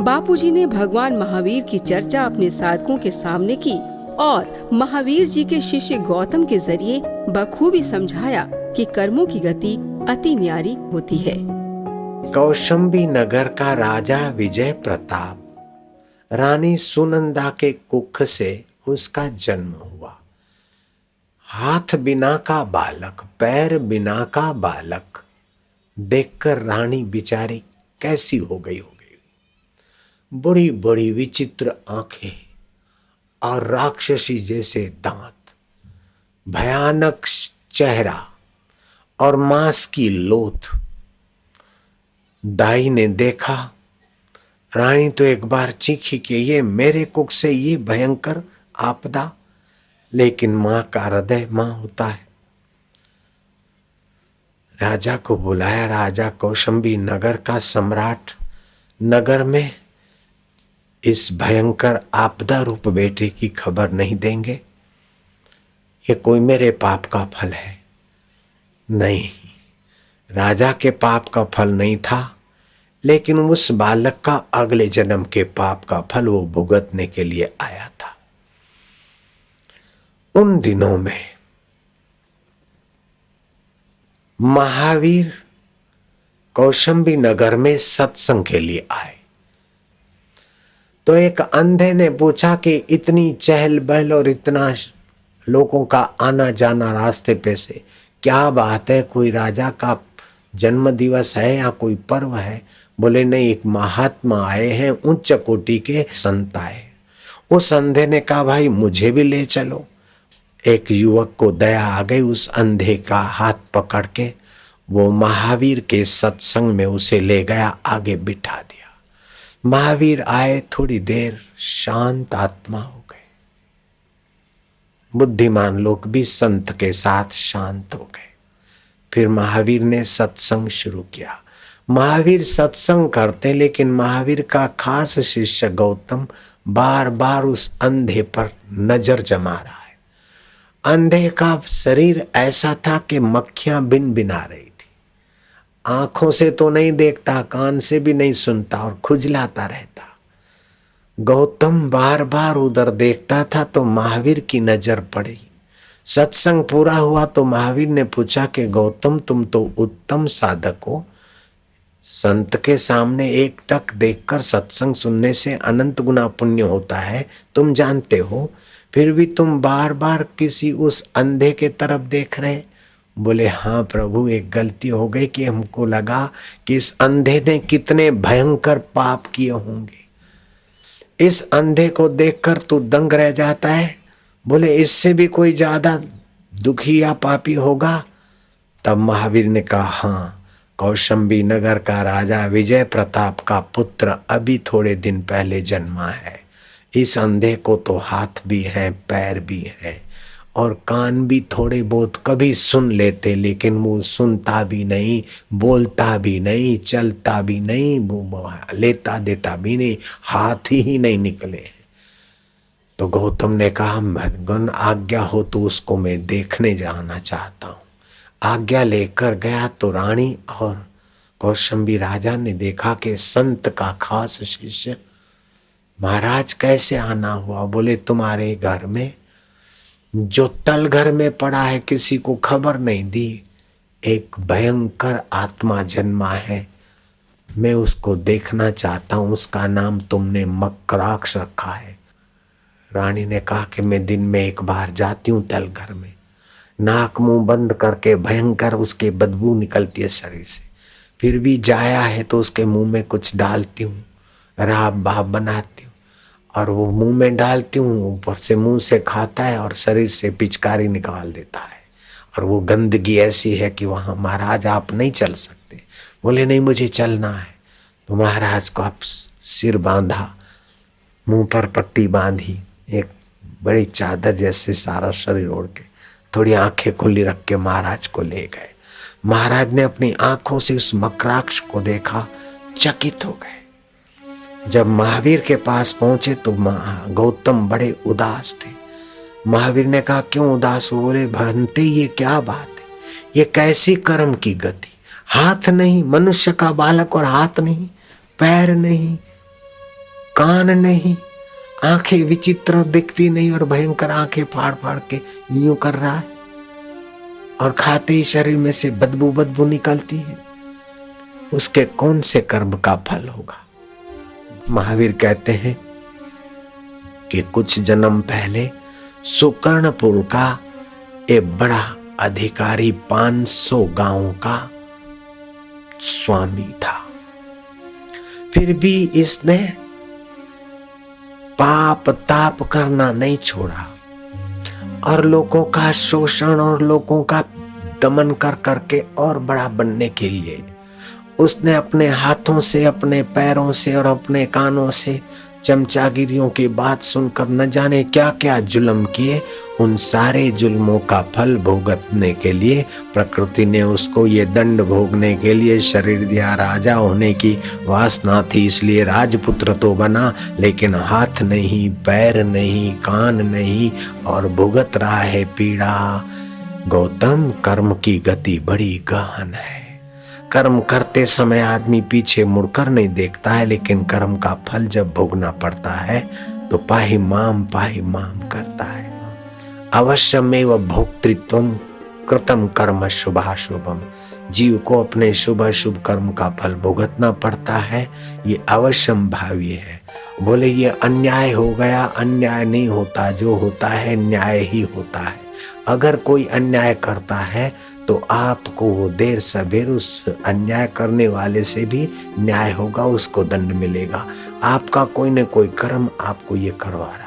बापूजी ने भगवान महावीर की चर्चा अपने साधकों के सामने की और महावीर जी के शिष्य गौतम के जरिए बखूबी समझाया कि कर्मों की गति अति न्यारी होती है। कौशंबी नगर का राजा विजय प्रताप, रानी सुनंदा के कुख से उसका जन्म हुआ। हाथ बिना का बालक, पैर बिना का बालक देखकर रानी बिचारी कैसी हो गई होगी। बड़ी बड़ी विचित्र आंखें और राक्षसी जैसे दांत, भयानक चेहरा और मांस की लोथ। दाई ने देखा, रानी तो एक बार चीखी कि ये मेरे कुख से ये भयंकर आपदा, लेकिन मां का हृदय मां होता है। राजा को बुलाया। राजा कौशंबी नगर का सम्राट नगर में इस भयंकर आपदा रूप बेटे की खबर नहीं देंगे? ये कोई मेरे पाप का फल है? नहीं, राजा के पाप का फल नहीं था, लेकिन उस बालक का अगले जन्म के पाप का फल वो भुगतने के लिए आया था। उन दिनों में महावीर कौशंबी नगर में सत्संग के लिए आए तो एक अंधे ने पूछा कि इतनी चहल पहल और इतना लोगों का आना जाना रास्ते पे से क्या बात है? कोई राजा का जन्म दिवस है या कोई पर्व है? बोले नहीं, एक महात्मा आए हैं, उच्च कोटि के संत आए। उस अंधे ने कहा भाई मुझे भी ले चलो। एक युवक को दया आ गई, उस अंधे का हाथ पकड़ के वो महावीर के सत्संग में उसे ले गया, आगे बिठा दिया। महावीर आए, थोड़ी देर शांत आत्मा हो गए। बुद्धिमान लोग भी संत के साथ शांत हो गए। फिर महावीर ने सत्संग शुरू किया। महावीर सत्संग करते, लेकिन महावीर का खास शिष्य गौतम बार बार उस अंधे पर नजर जमा रहा है। अंधे का शरीर ऐसा था कि मक्खियां बिन बिना रही थी। आंखों से तो नहीं देखता, कान से भी नहीं सुनता और खुजलाता रहता। गौतम बार बार उधर देखता था तो महावीर की नजर पड़ी। सत्संग पूरा हुआ तो महावीर ने पूछा कि गौतम तुम तो उत्तम साधक हो, संत के सामने एक टक देखकर सत्संग सुनने से अनंत गुना पुण्य होता है, तुम जानते हो, फिर भी तुम बार बार किसी उस अंधे के तरफ देख रहे? बोले हाँ प्रभु, एक गलती हो गई कि हमको लगा कि इस अंधे ने कितने भयंकर पाप किए होंगे। इस अंधे को देखकर तू दंग रह जाता है। बोले इससे भी कोई ज्यादा दुखी या पापी होगा? तब महावीर ने कहा हाँ, कौशंबी नगर का राजा विजय प्रताप का पुत्र अभी थोड़े दिन पहले जन्मा है। इस अंधे को तो हाथ भी है, पैर भी है और कान भी थोड़े बहुत कभी सुन लेते, लेकिन वो सुनता भी नहीं, बोलता भी नहीं, चलता भी नहीं, लेता देता भी नहीं, हाथ ही नहीं निकले। तो गौतम ने कहा भगवान आज्ञा हो तो उसको मैं देखने जाना चाहता हूँ। आज्ञा लेकर गया तो रानी और कौशंबी राजा ने देखा कि संत का खास शिष्य। महाराज कैसे आना हुआ? बोले तुम्हारे घर में जो तल घर में पड़ा है किसी को खबर नहीं दी, एक भयंकर आत्मा जन्मा है, मैं उसको देखना चाहता हूँ, उसका नाम तुमने मकराक्ष रखा है। रानी ने कहा कि मैं दिन में एक बार जाती हूँ तल घर में, नाक मुंह बंद करके भयंकर उसके बदबू निकलती है शरीर से, फिर भी जाया है तो उसके मुंह में कुछ डालती हूँ, राब बाब बनाती हूँ और वो मुंह में डालती हूँ, ऊपर से मुंह से खाता है और शरीर से पिचकारी निकाल देता है और वो गंदगी ऐसी है कि वहां महाराज आप नहीं चल सकते। बोले नहीं मुझे चलना है। तो महाराज को आप सिर बांधा, मुंह पर पट्टी बांधी, एक बड़ी चादर जैसे सारा शरीर ओढ़ के थोड़ी आंखें खुली रख के महाराज को ले गए। महाराज ने अपनी आंखों से उस मकराक्ष को देखा, चकित हो गए। जब महावीर के पास पहुंचे तो गौतम बड़े उदास थे। महावीर ने कहा क्यों उदास हो? बोले भंते ये क्या बात है, ये कैसी कर्म की गति? हाथ नहीं, मनुष्य का बालक और हाथ नहीं, पैर नहीं, कान नहीं, आंखें विचित्र दिखती नहीं और भयंकर आंखें फाड़ फाड़ के यूं कर रहा है, और खाते ही शरीर में से बदबू बदबू निकलती है, उसके कौन से कर्म का फल होगा? महावीर कहते हैं कि कुछ जन्म पहले सुकर्णपुर का एक बड़ा अधिकारी 500 गांवों का स्वामी था। फिर भी इसने पाप ताप करना नहीं छोड़ा और लोगों का शोषण और लोगों का दमन कर करके और बड़ा बनने के लिए उसने अपने हाथों से, अपने पैरों से और अपने कानों से चमचागिरियों की बात सुनकर न जाने क्या क्या जुल्म किए। उन सारे जुल्मों का फल भुगतने के लिए प्रकृति ने उसको ये दंड भोगने के लिए शरीर दिया। राजा होने की वासना थी इसलिए राजपुत्र तो बना, लेकिन हाथ नहीं, पैर नहीं, कान नहीं और भुगत रहा है पीड़ा। गौतम, कर्म की गति बड़ी गहन है। कर्म करते समय आदमी पीछे मुड़कर नहीं देखता है, लेकिन कर्म का फल जब भोगना पड़ता है तो पाहि माम करता है। अवश्यमेव भोक्तृत्वम कृतम कर्म शुभाशुभम। जीव को अपने शुभ अशुभ कर्म का फल भुगतना पड़ता है, ये अवश्यम भावी है। बोले ये अन्याय हो गया, अन्याय नहीं होता, जो होता है न्याय ही होता है। अगर कोई अन्याय करता है तो आपको वो देर सबेर उस अन्याय करने वाले से भी न्याय होगा, उसको दंड मिलेगा। आपका कोई न कोई कर्म आपको ये करवा रहा है।